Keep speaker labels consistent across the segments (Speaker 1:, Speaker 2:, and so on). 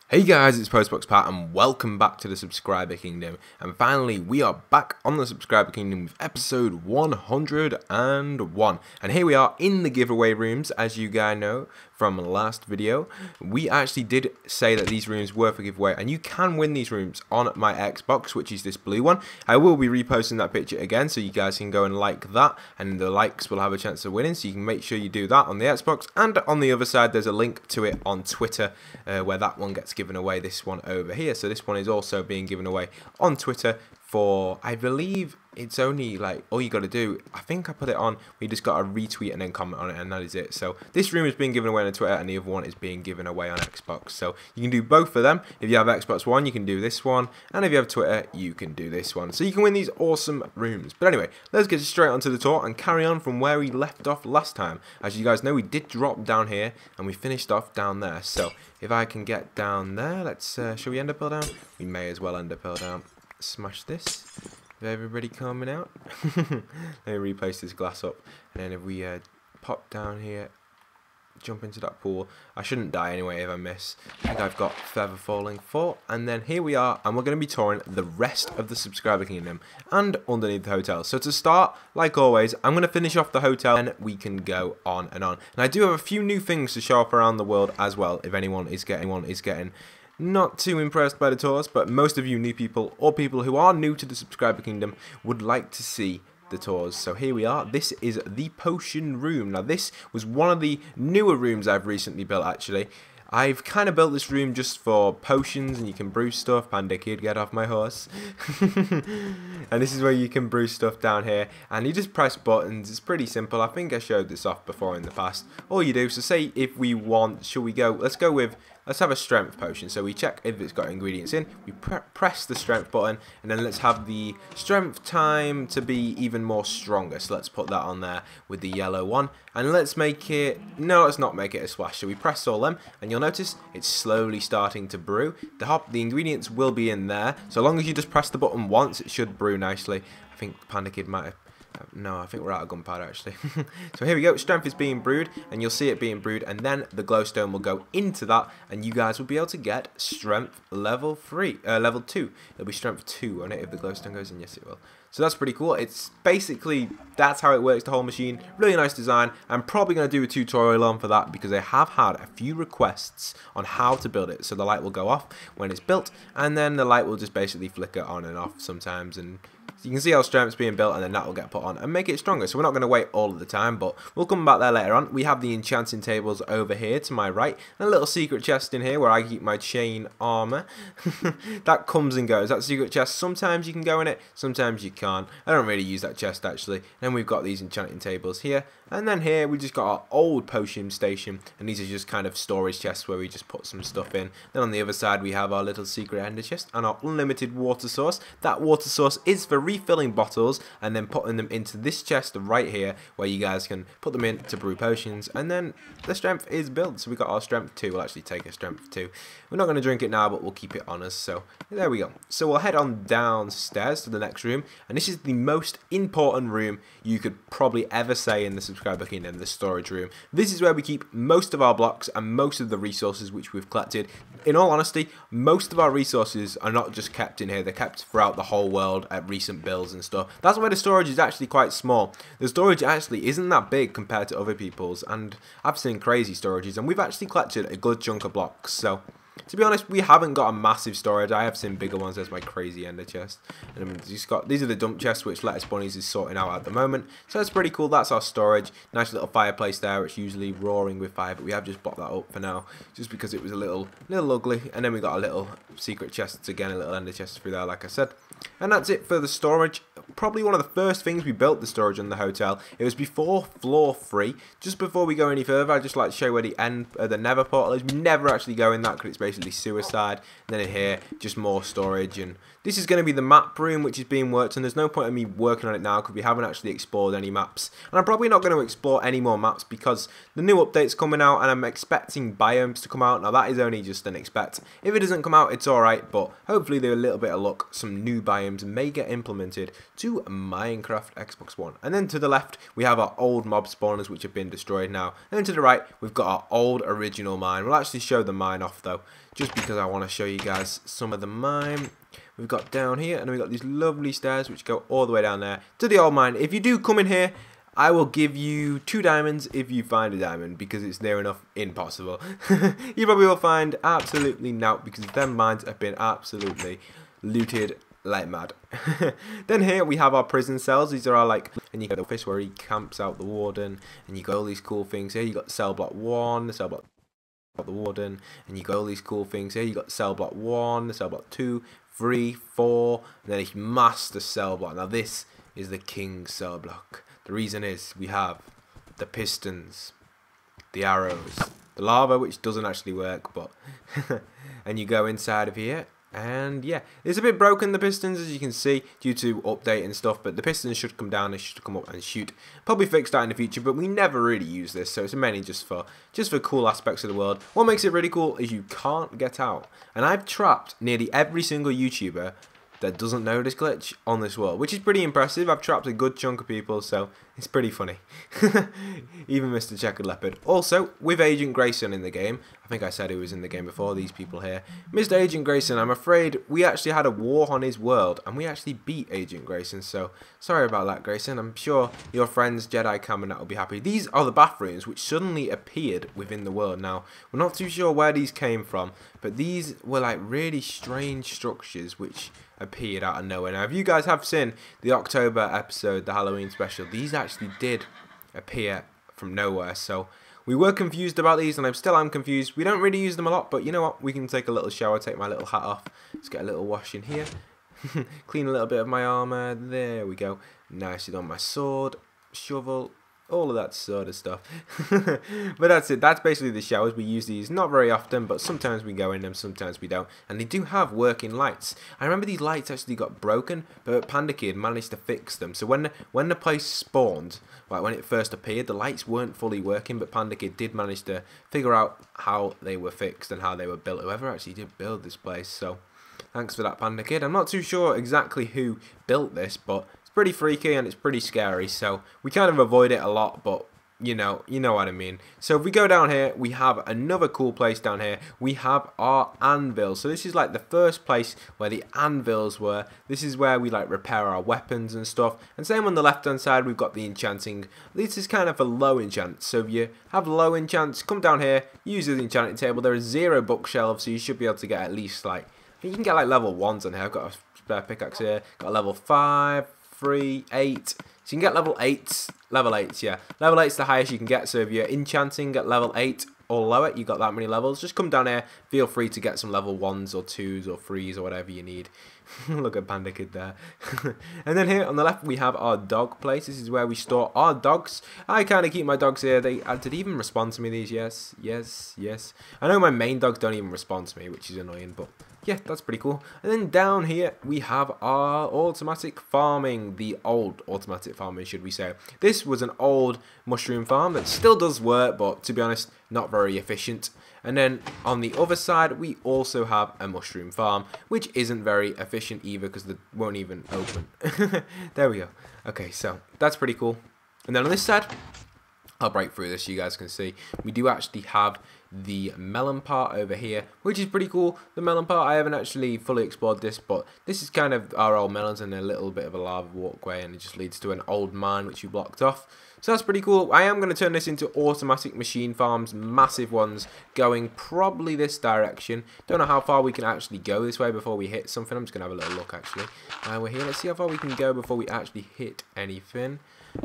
Speaker 1: Hey guys, it's Postbox Pat and welcome back to the Subscriber Kingdom. And finally, we are back on the Subscriber Kingdom with episode 101. And here we are in the giveaway rooms, as you guys know from the last video. We actually did say that these rooms were for giveaway, and you can win these rooms on my Xbox, which is this blue one. I will be reposting that picture again, so you guys can go and like that, and the likes will have a chance of winning, so you can make sure you do that on the Xbox. And on the other side, there's a link to it on Twitter, where that one gets given away, this one over here. So this one is also being given away on Twitter for, I believe it's only like, all you got to do, I think I put it on, we just got to retweet and then comment on it, and that is it. So this room is being given away on Twitter and the other one is being given away on Xbox. So you can do both of them. If you have Xbox One, you can do this one, and if you have Twitter, you can do this one. So you can win these awesome rooms. But anyway, let's get straight onto the tour and carry on from where we left off last time. As you guys know, we did drop down here and we finished off down there. So if I can get down there, let's, shall we end up down? We may as well end up down. Smash this. With everybody coming out. Let me replace this glass up, and then if we pop down here, jump into that pool. I shouldn't die anyway if I miss. I think I've got Feather Falling 4, and then here we are, and we're going to be touring the rest of the Subscriber Kingdom and underneath the hotel. So to start, like always, I'm going to finish off the hotel, and we can go on and on. And I do have a few new things to show up around the world as well, if anyone is getting not too impressed by the tours, but most of you new people or people who are new to the Subscriber Kingdom would like to see the tours. So here we are. This is the potion room. Now this was one of the newer rooms I've recently built actually. I've kind of built this room just for potions, and you can brew stuff. Panda Kid, get off my horse. And this is where you can brew stuff down here, and you just press buttons. It's pretty simple. I think I showed this off before in the past. All you do, so say if we want, shall we go, let's have a strength potion. So we check if it's got ingredients in, we press the strength button, and then let's have the strength time to be even more stronger. So let's put that on there with the yellow one, and let's make it, no, let's not make it a splash. So we press all them, and you'll notice it's slowly starting to brew. The ingredients will be in there, so long as you just press the button once, it should brew nicely. I think Panda Kid might have, no, I think we're out of gunpowder actually. So here we go, strength is being brewed, and you'll see it being brewed, and then the glowstone will go into that, and you guys will be able to get strength level 2. It'll be strength 2 on it if the glowstone goes in. Yes, it will. So that's pretty cool. It's basically, that's how it works, the whole machine. Really nice design. I'm probably going to do a tutorial on for that because I have had a few requests on how to build it. So the light will go off when it's built, and then the light will just basically flicker on and off sometimes, and you can see how strength's being built, and then that will get put on and make it stronger. So we're not going to wait all of the time, but we'll come back there later on. We have the enchanting tables over here to my right, and a little secret chest in here where I keep my chain armor. That comes and goes. That secret chest, sometimes you can go in it, sometimes you can't. I don't really use that chest actually. Then we've got these enchanting tables here, and then here we just got our old potion station, and these are just kind of storage chests where we just put some stuff in. Then on the other side we have our little secret ender chest and our unlimited water source. That water source is for refilling bottles and then putting them into this chest right here where you guys can put them in to brew potions, and then the strength is built. So we got our strength 2. We'll actually take a strength 2. We're not going to drink it now, but we'll keep it on us. So there we go. So we'll head on downstairs to the next room, and this is the most important room you could probably ever say in the Subscriber Kingdom, the storage room. This is where we keep most of our blocks and most of the resources which we've collected. In all honesty, most of our resources are not just kept in here, they're kept throughout the whole world at recent builds and stuff. That's why the storage is actually quite small. The storage actually isn't that big compared to other people's, and I've seen crazy storages, and we've actually collected a good chunk of blocks. So to be honest, we haven't got a massive storage. I have seen bigger ones. There's my crazy ender chest. And then just got, these are the dump chests which Lettuce Bunnies is sorting out at the moment. So that's pretty cool. That's our storage. Nice little fireplace there. It's usually roaring with fire, but we have just blocked that up for now, just because it was a little ugly. And then we got a little secret chest again, a little ender chest through there, like I said. And that's it for the storage. Probably one of the first things we built the storage on the hotel. It was before floor 3. Just before we go any further, I'd just like to show where the end of the Nether portal is. We never actually go in that because it's basically suicide. And then in here, just more storage. And this is going to be the map room which is being worked on. There's no point in me working on it now because we haven't actually explored any maps. And I'm probably not going to explore any more maps because the new update's coming out and I'm expecting biomes to come out. Now that is only just an expect. If it doesn't come out, it's alright, but hopefully with a little bit of luck, some new biomes may get implemented to Minecraft Xbox One. And then to the left, we have our old mob spawners which have been destroyed now. And then to the right, we've got our old original mine. We'll actually show the mine off though, just because I want to show you guys some of the mine we've got down here, and we've got these lovely stairs which go all the way down there to the old mine. If you do come in here, I will give you 2 diamonds if you find a diamond, because it's near enough impossible. You probably will find absolutely nought, because them mines have been absolutely looted like mad. Then here we have our prison cells. These are our, like, and you got the office where he camps out the warden, and you got all these cool things here. You got cell block 1, the cell block the warden, and you got all these cool things here. You got cell block 1, the cell block 2, 3, 4, and then a master cell block. Now this is the king cell block. The reason is we have the pistons, the arrows, the lava, which doesn't actually work, but and you go inside of here, and yeah, it's a bit broken, the pistons, as you can see, due to update and stuff, but the pistons should come down, they should come up and shoot. Probably fix that in the future, but we never really use this, so it's mainly just for cool aspects of the world. What makes it really cool is you can't get out, and I've trapped nearly every single YouTuber that doesn't know this glitch on this world, which is pretty impressive. I've trapped a good chunk of people, so it's pretty funny. Even Mr. Checkered Leopard. Also, with Agent Grayson in the game, I think I said he was in the game before, these people here. Mr. Agent Grayson, I'm afraid we actually had a war on his world, and we actually beat Agent Grayson, so sorry about that, Grayson. I'm sure your friends, Jedi Cam and that will be happy. These are the bathrooms which suddenly appeared within the world. Now, we're not too sure where these came from, but these were like really strange structures which appeared out of nowhere. Now, if you guys have seen the October episode, the Halloween special, these actually did appear from nowhere, so we were confused about these, and I'm confused. We don't really use them a lot, but you know what, we can take a little shower, take my little hat off, let's get a little wash in here. Clean a little bit of my armor, there we go, nicely done. My sword, shovel, all of that sort of stuff. But that's it, that's basically the showers. We use these not very often, but sometimes we go in them, sometimes we don't, and they do have working lights. I remember these lights actually got broken, but Panda Kid managed to fix them. So when the place spawned, like when it first appeared, the lights weren't fully working, but Panda Kid did manage to figure out how they were fixed and how they were built. Whoever actually did build this place, so thanks for that, Panda Kid. I'm not too sure exactly who built this, but pretty freaky and it's pretty scary, so we kind of avoid it a lot, but you know what I mean. So if we go down here, we have another cool place down here. We have our anvil. So this is like the first place where the anvils were. This is where we like repair our weapons and stuff. And same on the left hand side, we've got the enchanting. This is kind of a low enchant, so if you have low enchants, come down here, use the enchanting table. There is 0 bookshelves, so you should be able to get at least like, I think you can get like level 1s on here. I've got a spare pickaxe here, got a level 5, 3, 8. So you can get level 8s, level 8s, yeah. Level 8's the highest you can get, so if you're enchanting at level 8 or lower, you got that many levels, just come down here, feel free to get some level 1s or 2s or 3s or whatever you need. Look at Panda Kid there. And then here on the left we have our dog place. This is where we store our dogs. I kind of keep my dogs here. Did they even respond to me, these? Yes, yes, yes. I know my main dogs don't even respond to me, which is annoying, but yeah, that's pretty cool. And then down here we have our automatic farming, the old automatic farming, should we say. This was an old mushroom farm that still does work, but to be honest, not very efficient. And then on the other side we also have a mushroom farm, which isn't very efficient either because they won't even open. There we go. Okay, so that's pretty cool. And then on this side, I'll break through this so you guys can see. We do actually have the melon part over here, which is pretty cool. The melon part, I haven't actually fully explored this, but this is kind of our old melons and a little bit of a lava walkway, and it just leads to an old mine which we blocked off. So that's pretty cool. I am going to turn this into automatic machine farms, massive ones, going probably this direction. Don't know how far we can actually go this way before we hit something. I'm just going to have a little look actually. We're here. Let's see how far we can go before we actually hit anything.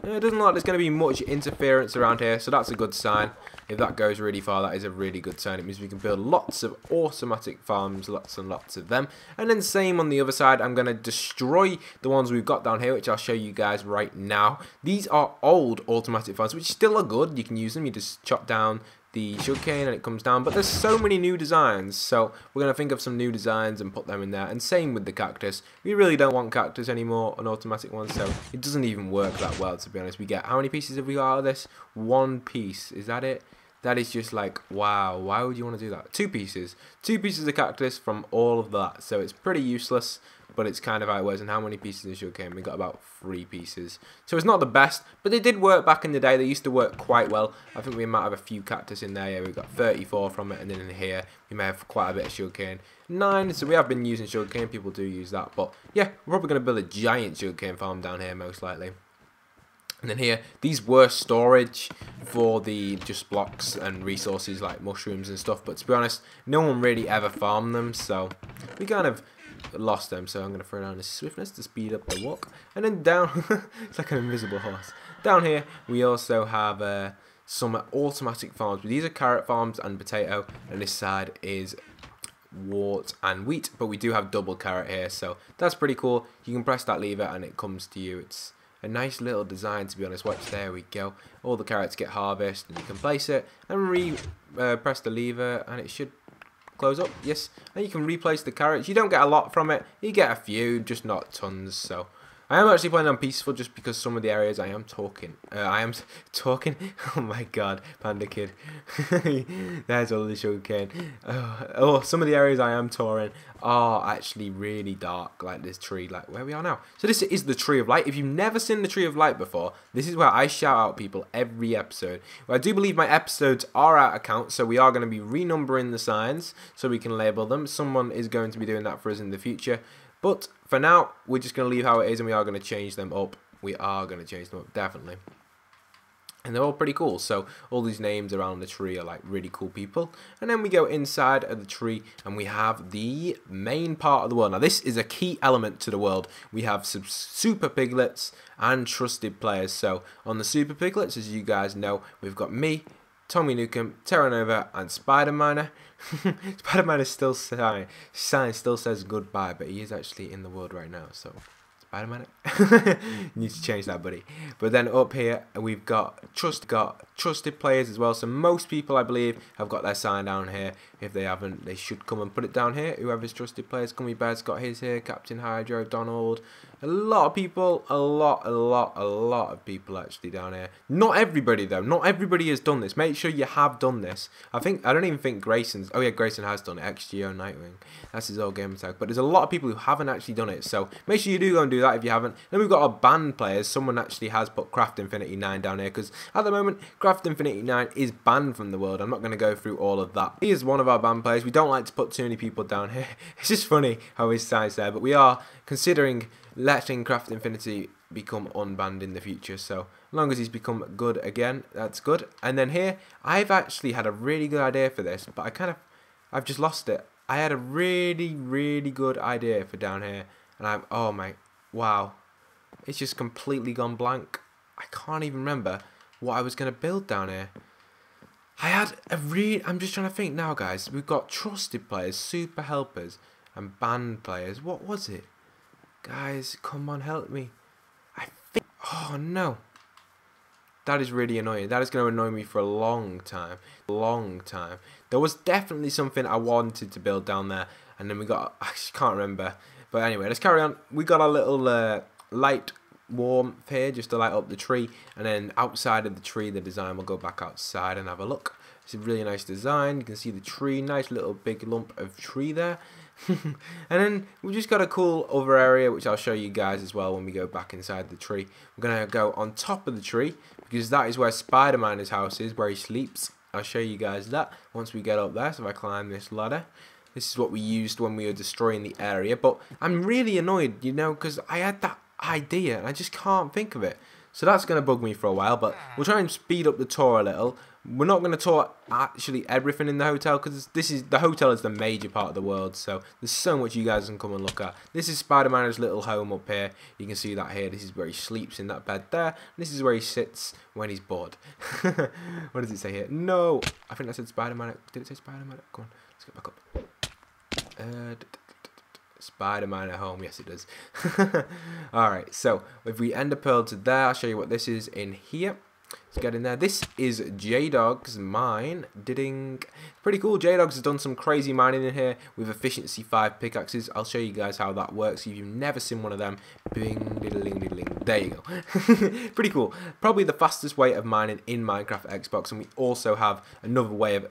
Speaker 1: It doesn't look like there's going to be much interference around here, so that's a good sign. If that goes really far, that is a really good sign. It means we can build lots of automatic farms, lots and lots of them. And then same on the other side, I'm going to destroy the ones we've got down here, which I'll show you guys right now. These are old automatic farms, which still are good. You can use them. You just chop down the sugarcane and it comes down, but there's so many new designs, so we're going to think of some new designs and put them in there. And same with the cactus. We really don't want cactus anymore, an automatic one, so it doesn't even work that well, to be honest. We get, how many pieces have we got out of this? 1 piece, is that it? That is just like, wow, why would you want to do that? Two pieces of cactus from all of that, so it's pretty useless, but it's kind of how it was. And how many pieces of sugarcane? We got about 3 pieces, so it's not the best, but they did work back in the day. They used to work quite well. I think we might have a few cactus in there. Yeah, we got 34 from it, and then in here we may have quite a bit of sugarcane. 9, so we have been using sugarcane. People do use that, but yeah, we're probably going to build a giant sugarcane farm down here most likely. And then here, these were storage for the just blocks and resources like mushrooms and stuff. But to be honest, no one really ever farmed them, so we kind of lost them. So I'm going to throw down the swiftness to speed up the walk. And then down, it's like an invisible horse. Down here, we also have some automatic farms. But these are carrot farms and potato. And this side is wort and wheat. But we do have double carrot here, so that's pretty cool. You can press that lever and it comes to you. It's a nice little design, to be honest. Watch, there we go. All the carrots get harvested, and you can place it and press the lever, and it should close up. Yes, and you can replace the carrots. You don't get a lot from it. You get a few, just not tons. So I am actually playing on peaceful just because some of the areas I am talking. Oh my god, Panda Kid. There's all the sugarcane. Oh, some of the areas I am touring are actually really dark, like this tree, like where we are now. So this is the Tree of Light. If you've never seen the Tree of Light before, this is where I shout out people every episode. Well, I do believe my episodes are out of count, so we are going to be renumbering the signs so we can label them. Someone is going to be doing that for us in the future. But for now, we're just going to leave how it is, and we are going to change them up. We are going to change them up, definitely. And they're all pretty cool. So all these names around the tree are like really cool people. And then we go inside of the tree, and we have the main part of the world. Now this is a key element to the world. We have some super piglets and trusted players. So on the super piglets, as you guys know, we've got me, Tommy Nukem, Terra Nova, and Spider Miner. Spider Miner still still says goodbye, but he is actually in the world right now. So Spider Miner, need to change that, buddy. But then up here we've got trusted players as well. So most people, I believe, have got their sign down here. If they haven't, they should come and put it down here. Whoever's trusted players, Gummy Bear's got his here. Captain Hydro, Donald. A lot of people, a lot of people actually down here. Not everybody though. Not everybody has done this. Make sure you have done this. I don't even think Grayson's. Oh yeah, Grayson has done it. XGO Nightwing. That's his old game tag. But there's a lot of people who haven't actually done it. So make sure you do go and do that if you haven't. Then we've got our banned players. Someone actually has put Craft Infinity 9 down here because at the moment Craft Infinity 9 is banned from the world. I'm not going to go through all of that. He is one of our banned players. We don't like to put too many people down here. It's just funny how his size there. But we are considering letting Craft Infinity become unbanned in the future, so as long as he's become good again, that's good. And then here, I've actually had a really good idea for this, but I've just lost it. I had a really good idea for down here, and wow, it's just completely gone blank. I can't even remember what I was going to build down here. I'm just trying to think now, guys. We've got trusted players, super helpers, and banned players. What was it? Guys, come on, help me. Oh no. That is really annoying. That is going to annoy me for a long time. There was definitely something I wanted to build down there. And then I just can't remember. But anyway, let's carry on. We got our little light warmth here just to light up the tree. And then outside of the tree, the design will go back outside and have a look. It's a really nice design. You can see the tree. Nice little big lump of tree there. And then we've just got a cool other area which I'll show you guys as well when we go back inside the tree. We're going to go on top of the tree because that is where Spider-Miner's house is, where he sleeps. I'll show you guys that once we get up there. So if I climb this ladder, this is what we used when we were destroying the area. But I'm really annoyed, you know, because I had that idea and I just can't think of it. So that's going to bug me for a while, but we'll try and speed up the tour a little. We're not going to tour actually everything in the hotel because the hotel is the major part of the world, so there's so much you guys can come and look at. This is Spider-Man's little home up here. You can see that here. This is where he sleeps in that bed there. This is where he sits when he's bored. What does it say here? No, I think that said Spider-Man. Did it say Spider-Man? Come on, let's get back up. Spider-Man at home, yes it does. Alright, so if we end up to there, I'll show you what this is in here. Let's get in there. This is J-Dog's mine. Pretty cool. J-Dog's has done some crazy mining in here with efficiency 5 pickaxes. I'll show you guys how that works if you've never seen one of them. Bing, diddling, diddling. There you go. Pretty cool. Probably the fastest way of mining in Minecraft Xbox, and we also have another way of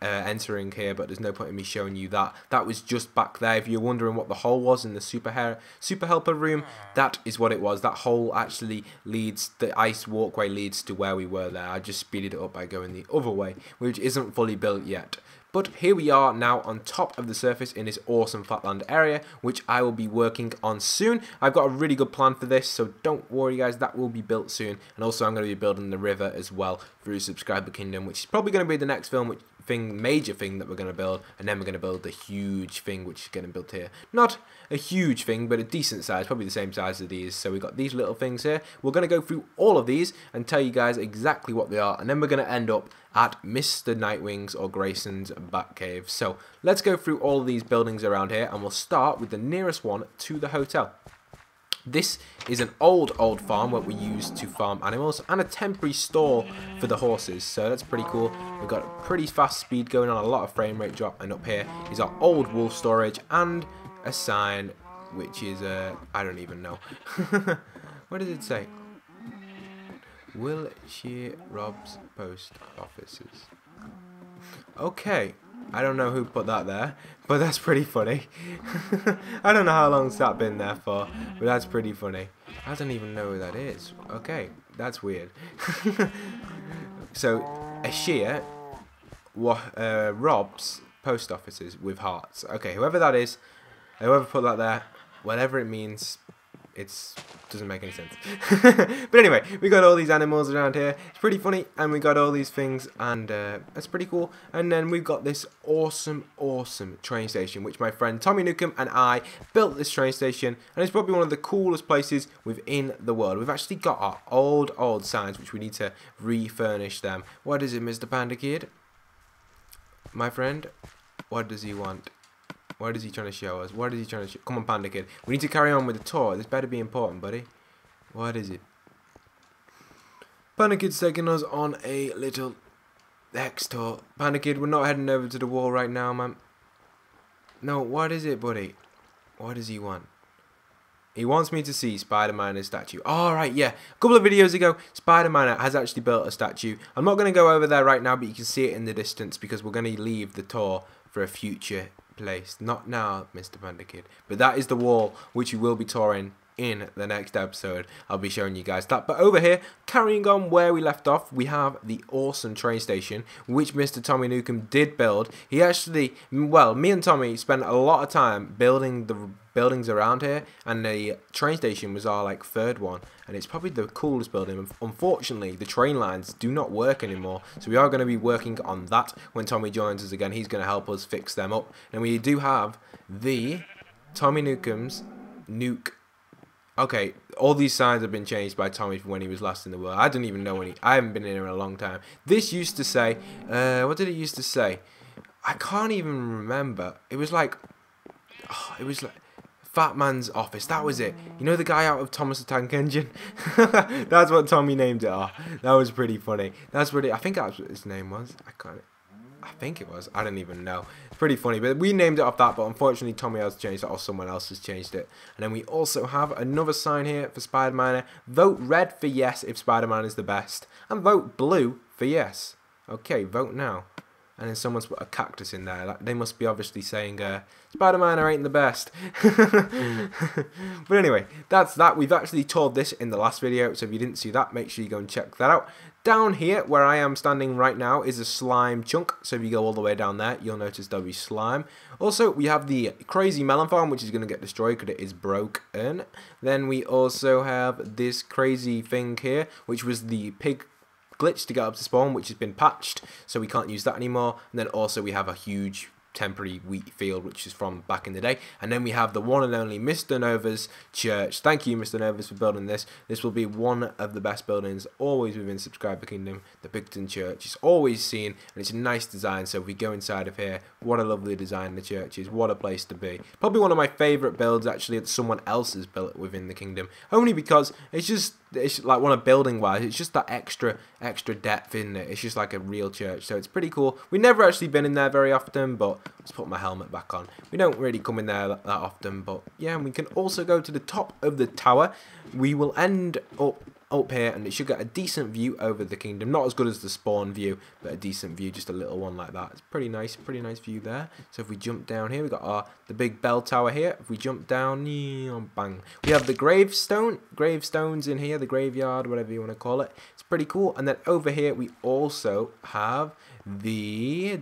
Speaker 1: entering here, but there's no point in me showing you that. That was just back there. If you're wondering what the hole was in the super helper room, that is what it was. That hole actually leads, the ice walkway leads to where we were there. I just speeded it up by going the other way, which isn't fully built yet. But here we are now on top of the surface in this awesome flatland area, which I will be working on soon. I've got a really good plan for this, so don't worry guys, that will be built soon. And also I'm going to be building the river as well through Subscriber Kingdom, which is probably going to be the next major thing that we're going to build, and then we're going to build the huge thing which is getting built here. Not a huge thing, but a decent size, probably the same size as these. So we've got these little things here. We're going to go through all of these and tell you guys exactly what they are, and then we're going to end up at Mr. Nightwing's or Grayson's Batcave. So let's go through all of these buildings around here, and we'll start with the nearest one to the hotel. This is an old farm what we use to farm animals, and a temporary stall for the horses, so that's pretty cool. We've got a pretty fast speed going on, a lot of frame rate drop, and up here is our old wool storage and a sign which is I don't even know. What does it say? Wilshire Rob's post offices. Okay, I don't know who put that there, but that's pretty funny. I don't know how long's that been there for, but that's pretty funny. I don't even know who that is. Okay, that's weird. So, Ashir robs post offices with hearts. Okay, whoever that is, whoever put that there, whatever it means, it doesn't make any sense. But anyway, we got all these animals around here. It's pretty funny, and we got all these things, and that's pretty cool. And then we've got this awesome train station, which my friend Tommy Newcomb and I built this train station, and it's probably one of the coolest places within the world. We've actually got our old signs, which we need to refurnish them. What is it, Mr. Panda Kid? My friend, what does he want? What is he trying to show us? What is he trying to show? Come on, Panda Kid. We need to carry on with the tour. This better be important, buddy. What is it? Panda Kid's taking us on a little X tour. Panda Kid, we're not heading over to the wall right now, man. No, what is it, buddy? What does he want? He wants me to see Spider-Miner's statue. Alright, yeah. A couple of videos ago, Spider-Miner has actually built a statue. I'm not going to go over there right now, but you can see it in the distance because we're going to leave the tour for a future place. Not now, Mr. Panda Kid. But that is the wall which we will be touring in the next episode. I'll be showing you guys that. But over here, carrying on where we left off, we have the awesome train station, which Mr. Tommy Newcomb did build. He actually, well, me and Tommy spent a lot of time building the buildings around here, and the train station was our like third one, and it's probably the coolest building. Unfortunately, the train lines do not work anymore, so we are going to be working on that when Tommy joins us again. He's going to help us fix them up, and we do have the Tommy Newcomb's Nuke. Okay, all these signs have been changed by Tommy from when he was last in the world. I don't even know when I haven't been in here in a long time. This used to say, what did it used to say? I can't even remember. It was like, Fat Man's office. That was it. You know the guy out of Thomas the Tank Engine? That's what Tommy named it. Oh, that was pretty funny. That's really, I think that's what his name was. I think it was. I don't even know. It's pretty funny. But we named it off that, but unfortunately Tommy has changed it, or someone else has changed it. And then we also have another sign here for Spider-Man. Vote red for yes if Spider-Man is the best. And vote blue for yes. Okay, vote now. And then someone's put a cactus in there. They must be obviously saying, Spider-Man ain't the best. But anyway, that's that. We've actually toured this in the last video, so if you didn't see that, make sure you go and check that out. Down here, where I am standing right now, is a slime chunk. So if you go all the way down there, you'll notice there'll be slime. Also, we have the crazy melon farm, which is going to get destroyed because it is broken. Then we also have this crazy thing here, which was the pig glitch to get up to spawn, which has been patched, so we can't use that anymore. And then also we have a huge temporary wheat field, which is from back in the day. And then we have the one and only Mr. Nova's church. Thank you, Mr. Nova's, for building this. This will be one of the best buildings always within Subscriber Kingdom. The Pigton church is always seen, and it's a nice design. So if we go inside of here, what a lovely design the church is. What a place to be. Probably one of my favourite builds, actually, that someone else has built within the kingdom. Only because it's just it's like one of building wise, it's just that extra depth in it. It's just like a real church, so it's pretty cool. We've never actually been in there very often, but let's put my helmet back on. We don't really come in there that often, but yeah, and we can also go to the top of the tower. We will end up here, and it should get a decent view over the kingdom. Not as good as the spawn view, but a decent view, just a little one like that. It's pretty nice view there. So if we jump down here, we got the big bell tower here. If we jump down, bang, we have the gravestones in here, the graveyard, whatever you want to call it. It's pretty cool. And then over here we also have the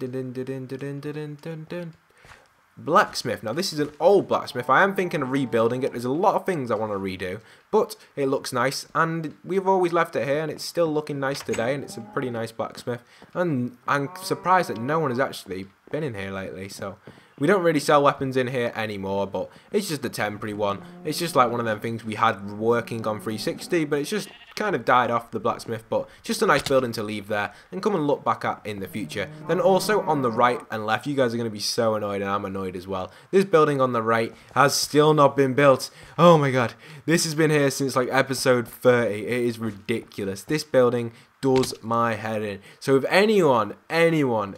Speaker 1: blacksmith. Now this is an old blacksmith. I am thinking of rebuilding it. There's a lot of things I want to redo, but it looks nice, and we've always left it here, and it's still looking nice today, and it's a pretty nice blacksmith. And I'm surprised that no one has actually been in here lately. So we don't really sell weapons in here anymore, but it's just a temporary one. It's just like one of them things we had working on 360, but it's just kind of died off, the blacksmith. But just a nice building to leave there and come and look back at in the future. Then also on the right and left, you guys are going to be so annoyed, and I'm annoyed as well. This building on the right has still not been built. Oh my god, this has been here since like episode 30. It is ridiculous. This building does my head in. So if anyone who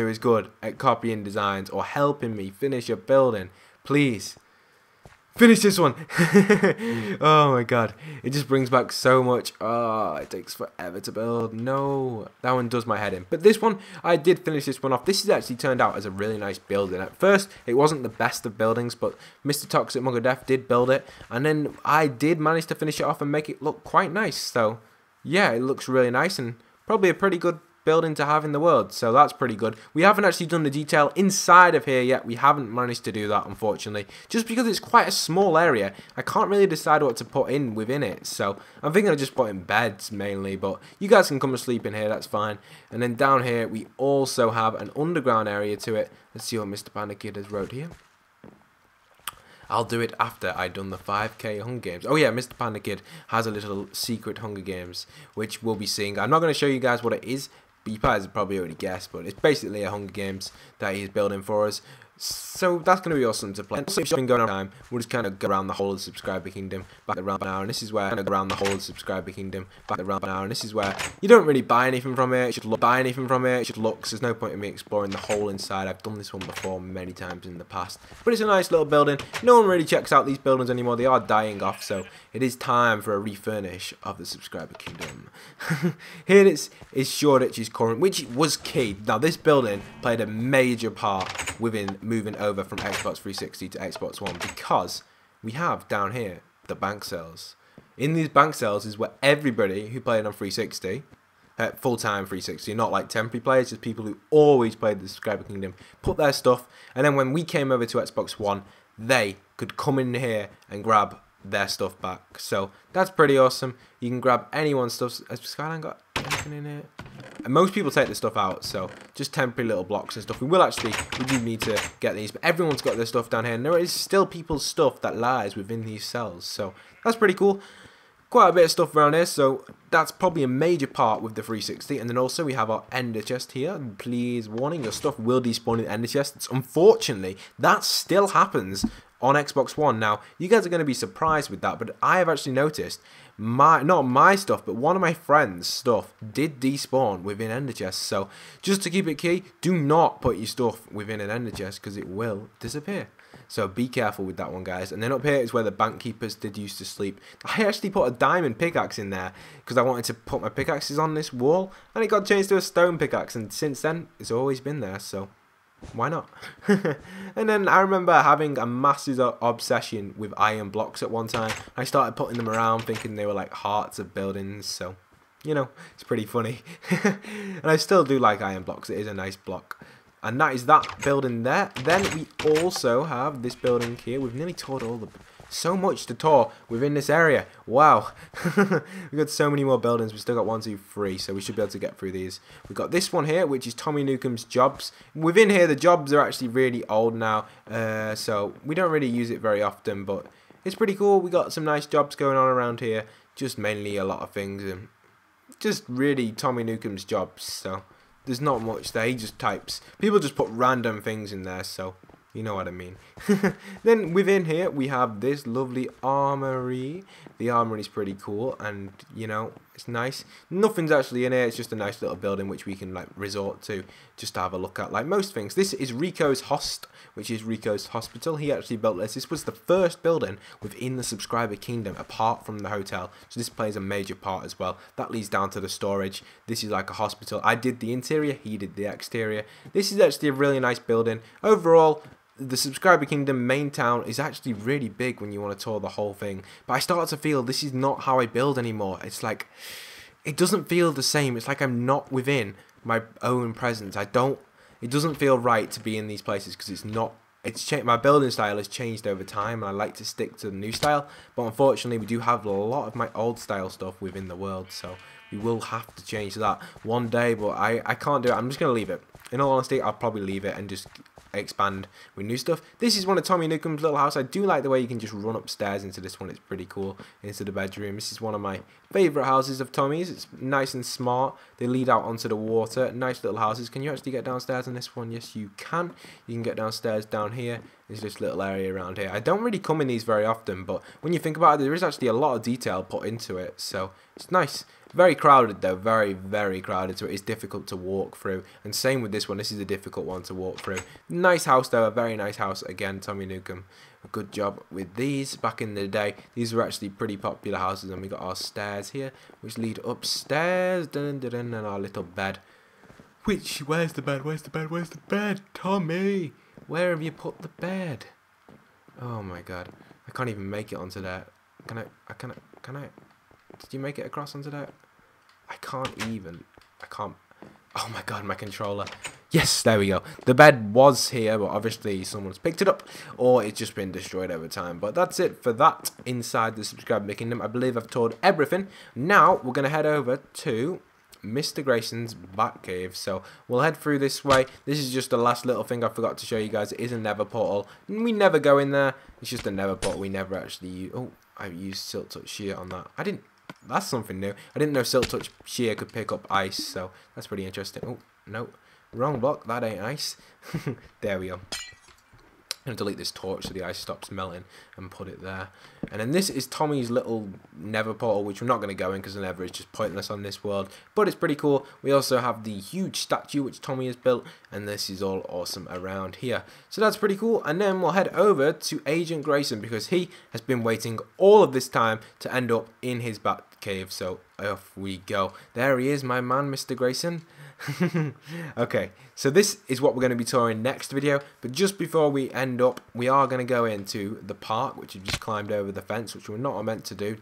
Speaker 1: is good at copying designs or helping me finish a building, please finish this one. Oh my god, it just brings back so much. Oh, it takes forever to build. No, that one does my head in. But this one, I did finish this one off. This has actually turned out as a really nice building. At first, it wasn't the best of buildings, but Mr. Toxic Mug of Death did build it, and then I did manage to finish it off and make it look quite nice. So yeah, it looks really nice, and probably a pretty good building to have in the world, so that's pretty good. We haven't actually done the detail inside of here yet. We haven't managed to do that, unfortunately, just because it's quite a small area. I can't really decide what to put in within it, so I'm thinking of just putting beds mainly, but you guys can come and sleep in here, that's fine. And then down here we also have an underground area to it. Let's see what Mr. Panda Kid has wrote here. I'll do it after I've done the 5k Hunger Games. Oh yeah, Mr. Panda Kid has a little secret Hunger Games, which we'll be seeing. I'm not going to show you guys what it is, but you guys have probably already guessed, but it's basically a Hunger Games that he's building for us. So that's going to be awesome to play. So if you've been going on time, we'll just kind of go around the whole of the subscriber kingdom back around now, and this is where around the whole of the subscriber kingdom back around now, and this is where you don't really buy anything from it. It should look, buy anything from it. It should look. There's no point in me exploring the whole inside. I've done this one before many times in the past, but it's a nice little building. No one really checks out these buildings anymore. They are dying off, so it is time for a refurnish of the subscriber kingdom. Here is Shoreditch's current, which was key. Now this building played a major part within moving over from Xbox 360 to Xbox One, because we have down here the bank cells. In these bank cells is where everybody who played on 360, full-time 360, not like temporary players, just people who always played the subscriber kingdom, put their stuff, and then when we came over to Xbox One, they could come in here and grab their stuff back. So that's pretty awesome. You can grab anyone's stuff. Has Skyline got anything in it? And most people take the stuff out, so just temporary little blocks and stuff. We do need to get these, but everyone's got their stuff down here, and there is still people's stuff that lies within these cells, so that's pretty cool. Quite a bit of stuff around here, so that's probably a major part with the 360. And then also we have our ender chest here. Please, warning, your stuff will despawn in the ender chests. Unfortunately, that still happens on Xbox One. Now, you guys are going to be surprised with that, but I have actually noticed not my stuff, but one of my friends' stuff did despawn within ender chests. So just to keep it key, do not put your stuff within an ender chest, because it will disappear. So be careful with that one, guys. And then up here is where the bank keepers did used to sleep. I actually put a diamond pickaxe in there because I wanted to put my pickaxes on this wall, and it got changed to a stone pickaxe, and since then it's always been there, so why not? And then I remember having a massive obsession with iron blocks at one time. I started putting them around thinking they were like hearts of buildings, so you know, it's pretty funny. And I still do like iron blocks. It is a nice block. And that is that building there. Then we also have this building here. We've nearly toured all the... So much to tour within this area. Wow. We've got so many more buildings. We've still got 1, 2, 3. So we should be able to get through these. We've got this one here, which is Tommy Newcomb's jobs. Within here, the jobs are actually really old now. So we don't really use it very often. But it's pretty cool. We got some nice jobs going on around here. Just mainly a lot of things. And just really Tommy Newcomb's jobs. So... there's not much there. He just types. People just put random things in there, so, You know what I mean. Then within here we have this lovely armory. The armory is pretty cool, and you know, it's nice. Nothing's actually in here. It's just a nice little building which we can like resort to just to have a look at, like most things. This is Rico's Host, which is Rico's hospital. He actually built this. This was the first building within the subscriber kingdom apart from the hotel, so this plays a major part as well. That leads down to the storage. This is like a hospital. I did the interior, he did the exterior. This is actually a really nice building. Overall, the subscriber kingdom main town is actually really big when you want to tour the whole thing, but I start to feel this is not how I build anymore. It's like, it doesn't feel the same. It's like I'm not within my own presence. It doesn't feel right to be in these places because it's not. My building style has changed over time, and I like to stick to the new style, but unfortunately we do have a lot of my old style stuff within the world, so we will have to change that one day, but I can't do it. I'm just going to leave it. In all honesty, I'll probably leave it and just expand with new stuff. This is one of Tommy Newcomb's little house. I do like the way you can just run upstairs into this one. It's pretty cool, into the bedroom. This is one of my favourite houses of Tommy's. It's nice and smart. They lead out onto the water. Nice little houses. Can you actually get downstairs in this one? Yes, you can. You can get downstairs down here. There's this little area around here. I don't really come in these very often, but when you think about it, there is actually a lot of detail put into it, so it's nice. Very crowded though, very, very crowded, so it is difficult to walk through. And same with this one, this is a difficult one to walk through. Nice house though, a very nice house. Again, Tommy Newcomb, a good job with these. Back in the day, these were actually pretty popular houses, and we got our stairs here, which lead upstairs, dun, dun, dun, and our little bed. Where's the bed, where's the bed, where's the bed? Tommy, where have you put the bed? Oh my god, I can't even make it onto there. Can I? Did you make it across onto that? I can't. Oh my god, my controller. Yes, there we go. The bed was here, but obviously someone's picked it up, or it's just been destroyed over time. But that's it for that inside the subscriber kingdom. I believe I've toured everything. Now we're going to head over to Mr. Grayson's Batcave. So we'll head through this way. This is just the last little thing I forgot to show you guys. It is a nether portal. We never go in there. It's just a nether portal. We never actually use. Oh, I used Silk Touch Shear on that. That's something new. I didn't know Silk Touch Shear could pick up ice, so that's pretty interesting. Oh, no. Wrong block. That ain't ice. There we go. I'm going to delete this torch so the ice stops melting and put it there. And then this is Tommy's little nether portal, which we're not going to go in because the nether is just pointless on this world. But it's pretty cool. We also have the huge statue which Tommy has built, and this is all awesome around here. So that's pretty cool. And then we'll head over to Agent Grayson because he has been waiting all of this time to end up in his Batcave. So off we go. There he is, my man, Mr. Grayson. Okay, so this is what we're going to be touring next video, but just before we end up, we are going to go into the park, which we've just climbed over the fence, which we're not meant to do.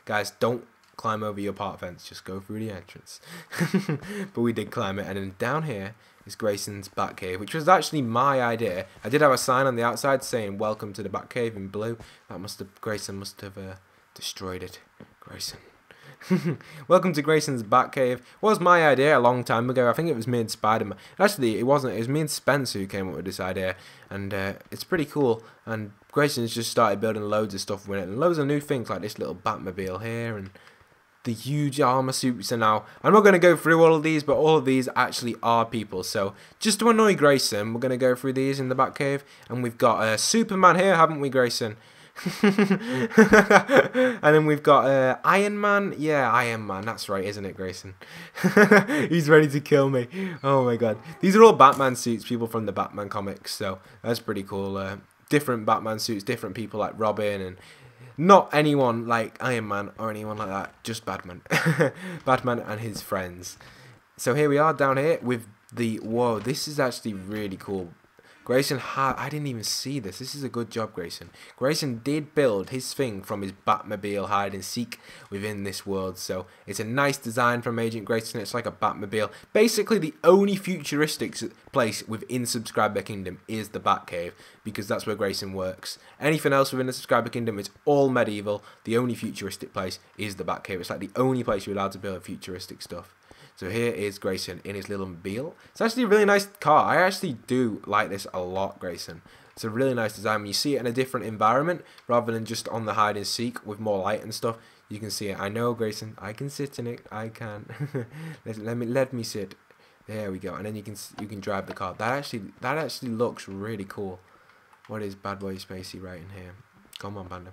Speaker 1: Guys, don't climb over your park fence, just go through the entrance. But we did climb it, and then down here is Grayson's Batcave, which was actually my idea. I did have a sign on the outside saying welcome to the Batcave in blue. Grayson must have destroyed it. Grayson. Welcome to Grayson's Batcave. Was my idea a long time ago. I think it was me and Spider-Man. Actually, it wasn't. It was me and Spence who came up with this idea, and it's pretty cool. And Grayson's just started building loads of stuff with it, and loads of new things like this little Batmobile here, and the huge armor suits. And now I'm not going to go through all of these, but all of these actually are people. So just to annoy Grayson, we're going to go through these in the Batcave, and we've got Superman here, haven't we, Grayson? And then we've got Iron Man. Yeah, Iron Man, that's right, isn't it, Grayson? He's ready to kill me. Oh my god, these are all Batman suits, people from the Batman comics, so that's pretty cool. Different Batman suits, different people like Robin, and not anyone like Iron Man or anyone like that, just Batman. Batman and his friends. So here we are down here with the, whoa, this is actually really cool. Grayson I didn't even see this. This is a good job, Grayson. Grayson did build his thing from his Batmobile hide and seek within this world. So it's a nice design from Agent Grayson. It's like a Batmobile. Basically, the only futuristic place within Subscriber Kingdom is the Batcave, because that's where Grayson works. Anything else within the Subscriber Kingdom is all medieval. The only futuristic place is the Batcave. It's like the only place you're allowed to build futuristic stuff. So here is Grayson in his little mobile. It's actually a really nice car. I actually do like this a lot, Grayson. It's a really nice design. When you see it in a different environment, rather than just on the hide and seek with more light and stuff, you can see it. I know, Grayson, I can sit in it. I can. let me sit. There we go. And then you can drive the car. That actually looks really cool. What is Bad Boy Spacey writing here? Come on, Panda.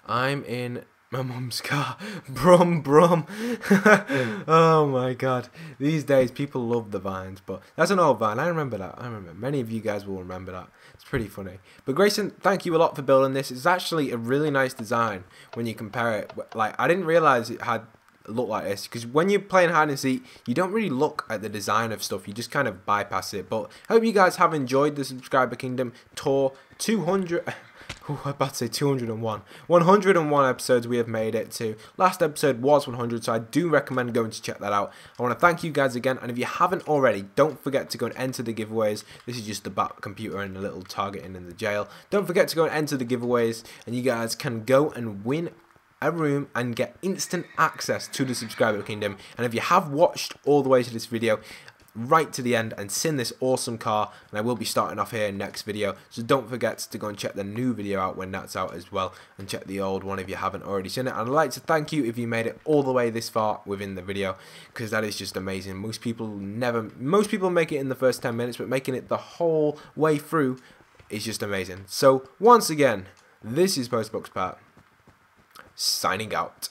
Speaker 1: I'm in my mum's car. Brum brum. Oh my god. These days people love the vines, but that's an old vine. I remember that. I remember. Many of you guys will remember that. It's pretty funny. But Grayson, thank you a lot for building this. It's actually a really nice design when you compare it. Like, I didn't realize it had look like this, because when you're playing hide and seek, you don't really look at the design of stuff, you just kind of bypass it. But I hope you guys have enjoyed the Subscriber Kingdom tour. 200 I'm about to say 201. 101 episodes we have made it to. Last episode was 100, so I do recommend going to check that out. I want to thank you guys again, and if you haven't already, don't forget to go and enter the giveaways. This is just the bat computer and a little targeting in the jail. Don't forget to go and enter the giveaways, and you guys can go and win a room and get instant access to the Subscriber Kingdom. And if you have watched all the way to this video, right to the end and seen this awesome car, and I will be starting off here next video, so don't forget to go and check the new video out when that's out as well, and check the old one if you haven't already seen it. And I'd like to thank you if you made it all the way this far within the video, because that is just amazing. Most people make it in the first 10 minutes, but making it the whole way through is just amazing. So once again, this is Postbox Pat signing out.